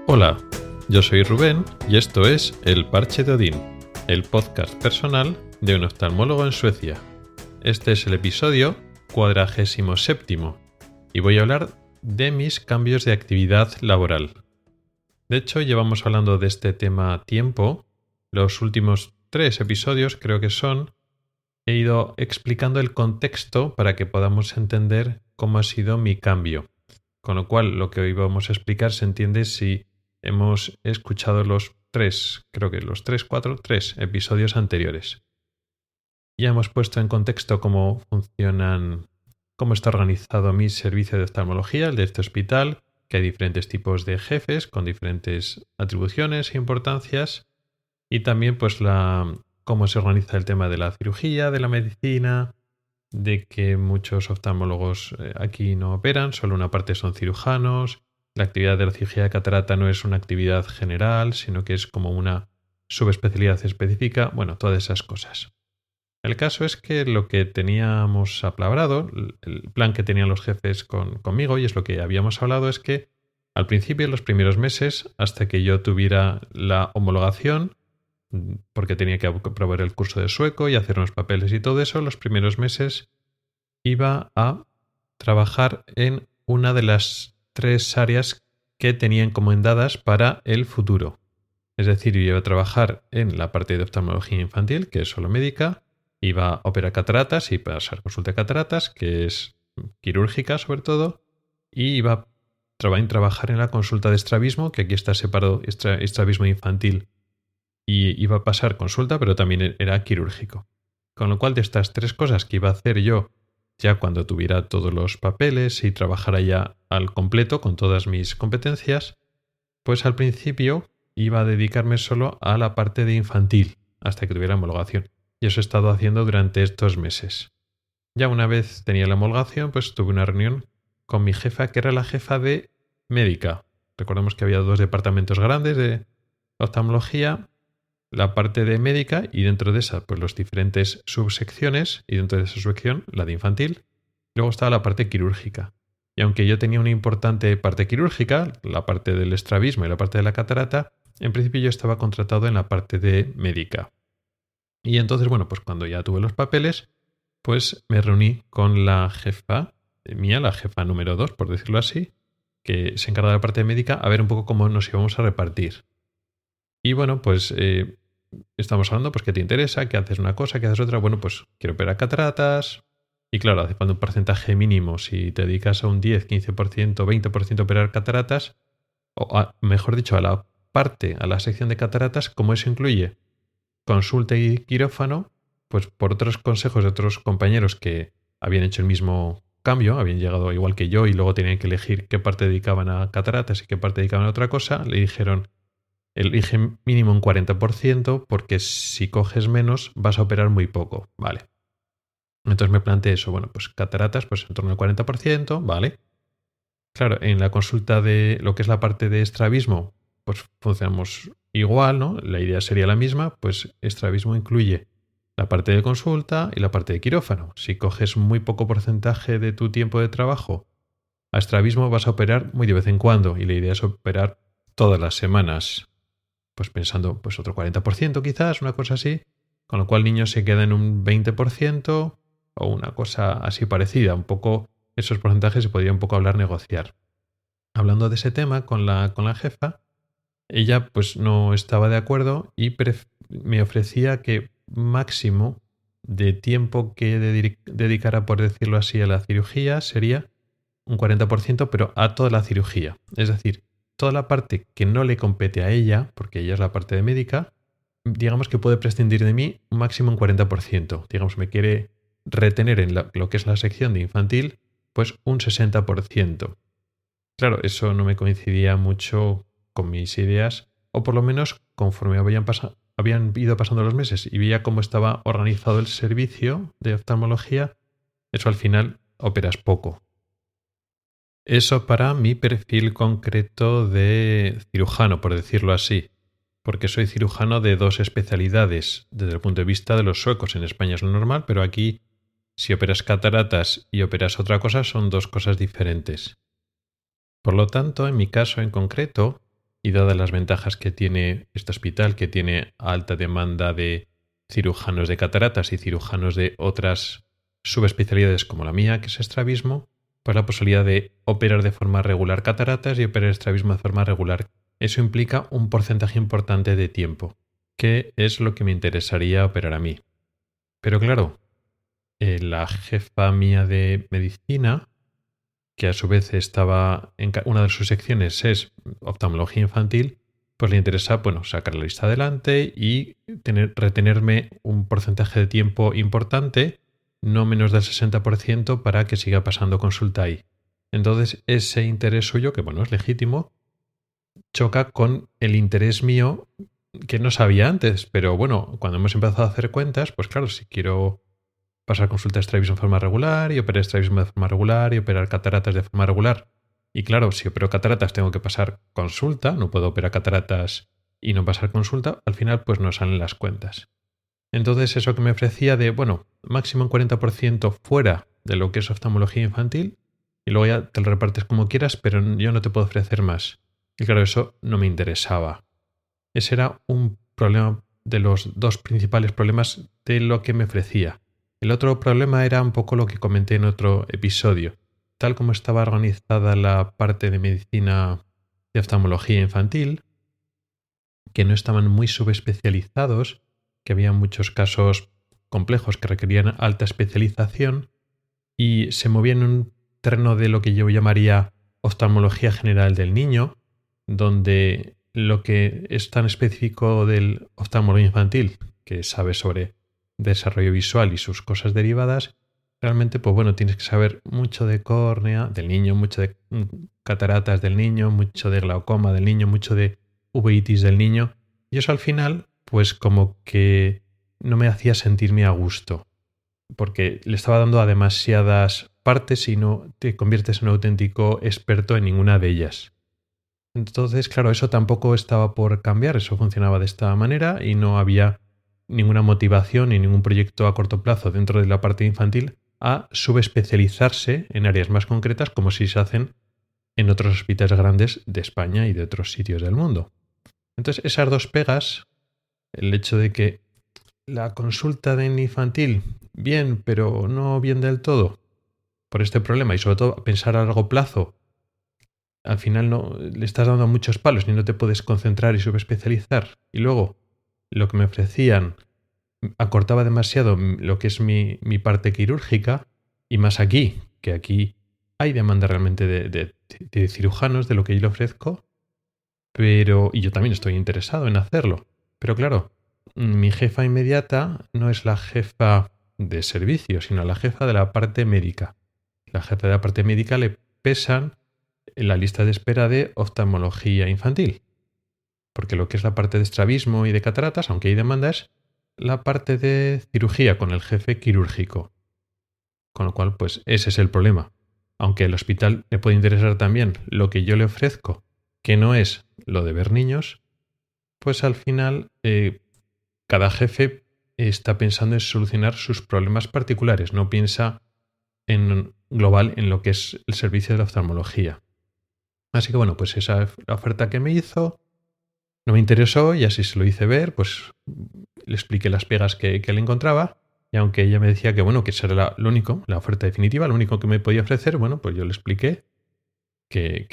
Hola, yo soy Rubén y esto es El Parche de Odín, el podcast personal de un oftalmólogo en Suecia. Este es el episodio 47 y voy a hablar de mis cambios de actividad laboral. De hecho, llevamos hablando de este tema tiempo. Los últimos 3 episodios creo que he ido explicando el contexto para que podamos entender cómo ha sido mi cambio. Con lo cual, lo que hoy vamos a explicar se entiende si hemos escuchado los 3 episodios anteriores. Ya hemos puesto en contexto cómo está organizado mi servicio de oftalmología, el de este hospital, que hay diferentes tipos de jefes con diferentes atribuciones e importancias, y también pues cómo se organiza el tema de la cirugía, de la medicina, de que muchos oftalmólogos aquí no operan, solo una parte son cirujanos. La actividad de la cirugía de catarata no es una actividad general, sino que es como una subespecialidad específica. Bueno, todas esas cosas. El caso es que lo que teníamos apalabrado, el plan que tenían los jefes conmigo, y es lo que habíamos hablado, es que al principio, en los primeros meses, hasta que yo tuviera la homologación, porque tenía que aprobar el curso de sueco y hacer unos papeles y todo eso, los primeros meses iba a trabajar en una de las 3 áreas que tenía encomendadas para el futuro. Es decir, iba a trabajar en la parte de oftalmología infantil, que es solo médica, iba a operar cataratas y pasar consulta de cataratas, que es quirúrgica sobre todo, y iba a trabajar en la consulta de estrabismo, que aquí está separado estrabismo infantil, y iba a pasar consulta, pero también era quirúrgico. Con lo cual, de estas 3 cosas que iba a hacer yo ya cuando tuviera todos los papeles y trabajara ya al completo con todas mis competencias, pues al principio iba a dedicarme solo a la parte de infantil hasta que tuviera homologación. Y eso he estado haciendo durante estos meses. Ya una vez tenía la homologación, pues tuve una reunión con mi jefa, que era la jefa de médica. Recordemos que había 2 departamentos grandes de oftalmología, la parte de médica y dentro de esa pues los diferentes subsecciones, y dentro de esa subsección la de infantil. Luego estaba la parte quirúrgica. Y aunque yo tenía una importante parte quirúrgica, la parte del estrabismo y la parte de la catarata, en principio yo estaba contratado en la parte de médica. Y entonces, bueno, pues cuando ya tuve los papeles, pues me reuní con la jefa mía, la jefa número 2, por decirlo así, que se encarga de la parte médica, a ver un poco cómo nos íbamos a repartir. Y bueno, pues estamos hablando, pues, ¿qué te interesa? ¿Qué haces una cosa? ¿Qué haces otra? Bueno, pues quiero operar cataratas. Y claro, hace falta un porcentaje mínimo. Si te dedicas a un 10, 15%, 20% a operar cataratas, mejor dicho, a la sección de cataratas, como eso incluye consulta y quirófano, pues por otros consejos de otros compañeros que habían hecho el mismo cambio, habían llegado igual que yo y luego tenían que elegir qué parte dedicaban a cataratas y qué parte dedicaban a otra cosa, le dijeron: elige mínimo un 40% porque si coges menos vas a operar muy poco, ¿vale? Entonces me planteé eso, bueno, pues cataratas pues en torno al 40%, ¿vale? Claro, en la consulta de lo que es la parte de estrabismo, pues funcionamos igual, ¿no? La idea sería la misma, pues estrabismo incluye la parte de consulta y la parte de quirófano. Si coges muy poco porcentaje de tu tiempo de trabajo a estrabismo vas a operar muy de vez en cuando y la idea es operar todas las semanas. Pues pensando, pues otro 40% quizás, una cosa así, con lo cual el niño se queda en un 20% o una cosa así parecida. Un poco esos porcentajes se podría un poco negociar. Hablando de ese tema con la jefa, ella pues no estaba de acuerdo y me ofrecía que máximo de tiempo que dedicara, por decirlo así, a la cirugía sería un 40%, pero a toda la cirugía. Es decir, toda la parte que no le compete a ella, porque ella es la parte de médica, digamos que puede prescindir de mí un máximo un 40%. Digamos, me quiere retener en lo que es la sección de infantil, pues un 60%. Claro, eso no me coincidía mucho con mis ideas, o por lo menos conforme habían ido pasando los meses y veía cómo estaba organizado el servicio de oftalmología, eso al final operas poco. Eso para mi perfil concreto de cirujano, por decirlo así, porque soy cirujano de 2 especialidades desde el punto de vista de los suecos. En España es lo normal, pero aquí si operas cataratas y operas otra cosa son 2 cosas diferentes. Por lo tanto, en mi caso en concreto, y dadas las ventajas que tiene este hospital, que tiene alta demanda de cirujanos de cataratas y cirujanos de otras subespecialidades como la mía, que es estrabismo, pues la posibilidad de operar de forma regular cataratas y operar estrabismo de forma regular. Eso implica un porcentaje importante de tiempo, que es lo que me interesaría operar a mí. Pero claro, la jefa mía de medicina, que a su vez estaba en una de sus secciones es oftalmología infantil, pues le interesa, sacar la lista adelante y retenerme un porcentaje de tiempo importante, no menos del 60%, para que siga pasando consulta ahí. Entonces, ese interés suyo, que es legítimo, choca con el interés mío, que no sabía antes, pero cuando hemos empezado a hacer cuentas, pues claro, si quiero pasar consulta de estrabismo de forma regular y operar estrabismo de forma regular y operar cataratas de forma regular. Y claro, si opero cataratas tengo que pasar consulta, no puedo operar cataratas y no pasar consulta, al final pues no salen las cuentas. Entonces eso que me ofrecía de, máximo un 40% fuera de lo que es oftalmología infantil y luego ya te lo repartes como quieras, pero yo no te puedo ofrecer más. Y claro, eso no me interesaba. Ese era un problema de los dos principales problemas de lo que me ofrecía. El otro problema era un poco lo que comenté en otro episodio. Tal como estaba organizada la parte de medicina de oftalmología infantil, que no estaban muy subespecializados, que había muchos casos complejos que requerían alta especialización y se movían en un terreno de lo que yo llamaría oftalmología general del niño, donde lo que es tan específico del oftalmología infantil, que sabe sobre desarrollo visual y sus cosas derivadas, realmente tienes que saber mucho de córnea del niño, mucho de cataratas del niño, mucho de glaucoma del niño, mucho de uveitis del niño, y eso al final como que no me hacía sentirme a gusto, porque le estaba dando a demasiadas partes y no te conviertes en un auténtico experto en ninguna de ellas. Entonces, claro, eso tampoco estaba por cambiar, eso funcionaba de esta manera y no había ninguna motivación ni ningún proyecto a corto plazo dentro de la parte infantil a subespecializarse en áreas más concretas como si se hacen en otros hospitales grandes de España y de otros sitios del mundo. Entonces, esas dos pegas, el hecho de que la consulta de infantil, bien, pero no bien del todo, por este problema y sobre todo pensar a largo plazo, al final no le estás dando muchos palos y no te puedes concentrar y subespecializar. Y luego, lo que me ofrecían acortaba demasiado lo que es mi parte quirúrgica, y más aquí, que aquí hay demanda realmente de cirujanos de lo que yo le ofrezco, y yo también estoy interesado en hacerlo. Pero claro, mi jefa inmediata no es la jefa de servicio, sino la jefa de la parte médica. La jefa de la parte médica le pesan en la lista de espera de oftalmología infantil. Porque lo que es la parte de estrabismo y de cataratas, aunque hay demandas, la parte de cirugía con el jefe quirúrgico. Con lo cual, ese es el problema. Aunque el hospital le puede interesar también lo que yo le ofrezco, que no es lo de ver niños, pues al final cada jefe está pensando en solucionar sus problemas particulares, no piensa en global en lo que es el servicio de la oftalmología. Así que esa es la oferta que me hizo. No me interesó y así se lo hice ver, le expliqué las pegas que le encontraba, y aunque ella me decía que esa era la oferta definitiva, lo único que me podía ofrecer, yo le expliqué que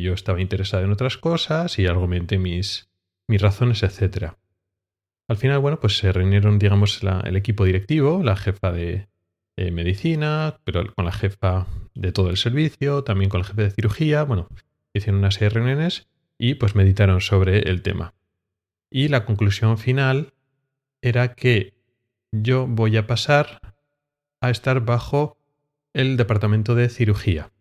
yo estaba interesado en otras cosas y argumenté mis razones, etcétera. Al final, se reunieron, digamos, el equipo directivo, la jefa de medicina, pero con la jefa de todo el servicio, también con el jefe de cirugía, hicieron una serie de reuniones y meditaron sobre el tema. Y la conclusión final era que yo voy a pasar a estar bajo el departamento de cirugía.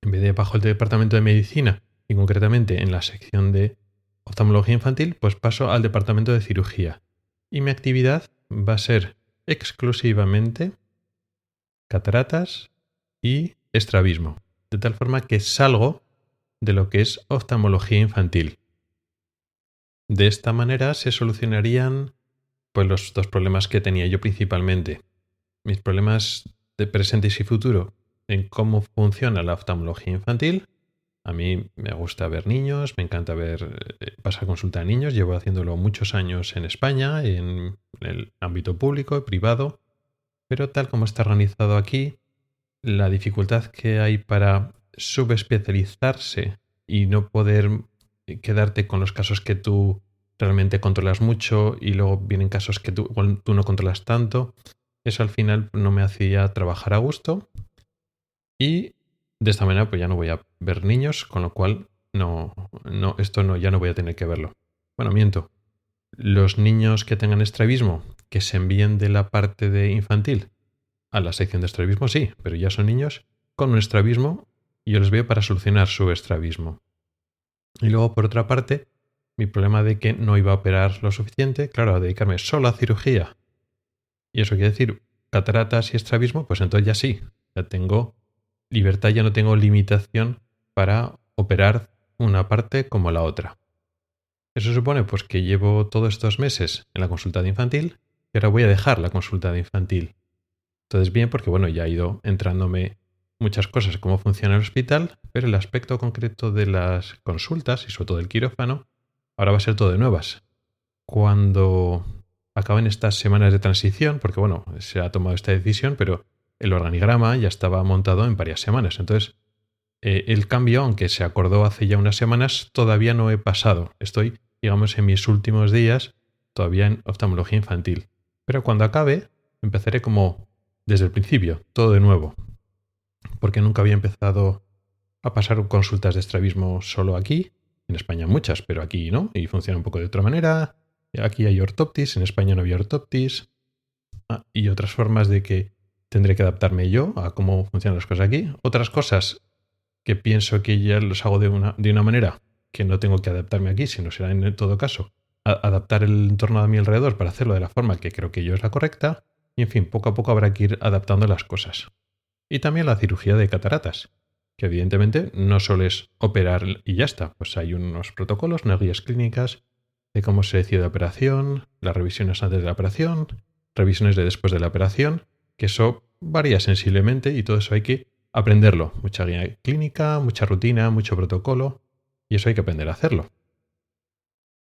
En vez de bajo el departamento de medicina y concretamente en la sección de oftalmología infantil, paso al departamento de cirugía. Y mi actividad va a ser exclusivamente cataratas y estrabismo. De tal forma que salgo de lo que es oftalmología infantil. De esta manera se solucionarían los dos problemas que tenía yo principalmente. Mis problemas de presente y futuro en cómo funciona la oftalmología infantil A mí me gusta ver niños, me encanta pasar consulta a niños. Llevo haciéndolo muchos años en España, en el ámbito público y privado, pero tal como está organizado aquí, la dificultad que hay para subespecializarse y no poder quedarte con los casos que tú realmente controlas mucho y luego vienen casos que tú no controlas tanto, eso al final no me hacía trabajar a gusto y de esta manera pues ya no voy a ver niños, con lo cual ya no voy a tener que verlo. Bueno, miento. Los niños que tengan estrabismo, que se envíen de la parte de infantil a la sección de estrabismo, sí, pero ya son niños con un estrabismo y yo les veo para solucionar su estrabismo. Y luego, por otra parte, mi problema de que no iba a operar lo suficiente, claro, a dedicarme solo a cirugía. Y eso quiere decir cataratas y estrabismo, pues entonces ya sí, ya tengo libertad, ya no tengo limitación para operar una parte como la otra. Eso supone pues que llevo todos estos meses en la consulta de infantil y ahora voy a dejar la consulta de infantil. Entonces bien, porque bueno, ya ha ido entrándome muchas cosas, cómo funciona el hospital, pero el aspecto concreto de las consultas y sobre todo el quirófano, ahora va a ser todo de nuevas. Cuando acaben estas semanas de transición, porque bueno, se ha tomado esta decisión, pero el organigrama ya estaba montado en varias semanas. Entonces, el cambio, aunque se acordó hace ya unas semanas, todavía no he pasado. Estoy, digamos, en mis últimos días todavía en oftalmología infantil. Pero cuando acabe, empezaré como desde el principio, todo de nuevo. Porque nunca había empezado a pasar consultas de estrabismo solo aquí. En España muchas, pero aquí no, y funciona un poco de otra manera. Aquí hay ortoptis, en España no había ortoptis. Y otras formas de que tendré que adaptarme yo a cómo funcionan las cosas aquí. Otras cosas que pienso que ya los hago de una manera que no tengo que adaptarme aquí, sino será en todo caso adaptar el entorno a mi alrededor para hacerlo de la forma que creo que yo es la correcta. Y en fin, poco a poco habrá que ir adaptando las cosas. Y también la cirugía de cataratas, que evidentemente no solo es operar y ya está, pues hay unos protocolos, unas guías clínicas de cómo se decide la operación, las revisiones antes de la operación, revisiones de después de la operación, que eso varía sensiblemente y todo eso hay que aprenderlo. Mucha guía clínica, mucha rutina, mucho protocolo, y eso hay que aprender a hacerlo.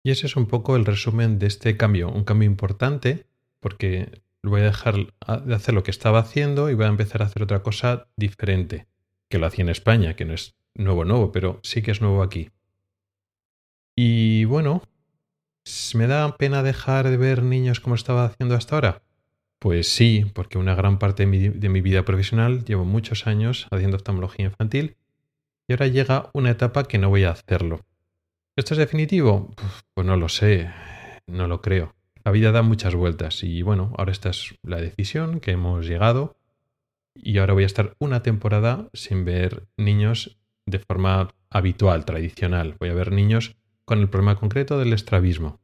Y ese es un poco el resumen de este cambio, un cambio importante, porque voy a dejar de hacer lo que estaba haciendo y voy a empezar a hacer otra cosa diferente, que lo hacía en España, que no es nuevo, pero sí que es nuevo aquí. Y bueno, ¿me da pena dejar de ver niños como estaba haciendo hasta ahora? Pues sí, porque una gran parte de mi vida profesional llevo muchos años haciendo oftalmología infantil y ahora llega una etapa que no voy a hacerlo. ¿Esto es definitivo? Pues no lo sé, no lo creo. La vida da muchas vueltas y bueno, ahora esta es la decisión que hemos llegado y ahora voy a estar una temporada sin ver niños de forma habitual, tradicional. Voy a ver niños con el problema concreto del estrabismo.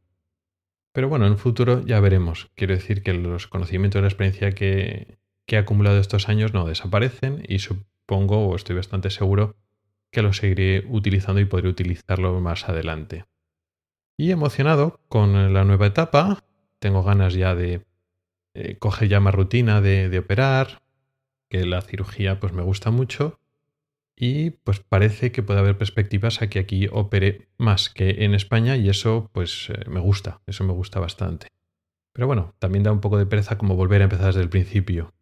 Pero bueno, en un futuro ya veremos. Quiero decir que los conocimientos de la experiencia que he acumulado estos años no desaparecen y supongo, o estoy bastante seguro, que lo seguiré utilizando y podré utilizarlo más adelante. Y emocionado con la nueva etapa, tengo ganas ya de coger ya más rutina de operar, que la cirugía pues me gusta mucho y pues parece que puede haber perspectivas a que aquí opere más que en España y eso pues me gusta, eso me gusta bastante. Pero bueno, también da un poco de pereza como volver a empezar desde el principio.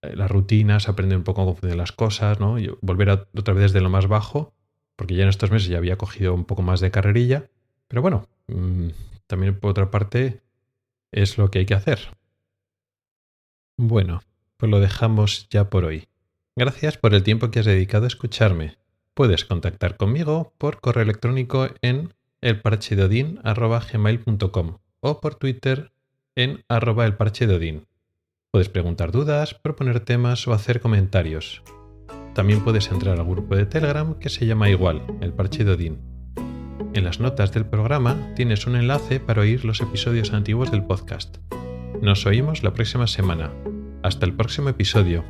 Las rutinas, aprender un poco cómo funcionan las cosas, ¿no? Y volver otra vez desde lo más bajo, porque ya en estos meses ya había cogido un poco más de carrerilla. Pero bueno, también por otra parte es lo que hay que hacer. Bueno, pues lo dejamos ya por hoy. Gracias por el tiempo que has dedicado a escucharme. Puedes contactar conmigo por correo electrónico en elparchedeodin@gmail.com o por Twitter en @elparchedeodin. Puedes preguntar dudas, proponer temas o hacer comentarios. También puedes entrar al grupo de Telegram que se llama igual, El Parche de Odín. En las notas del programa tienes un enlace para oír los episodios antiguos del podcast. Nos oímos la próxima semana. Hasta el próximo episodio.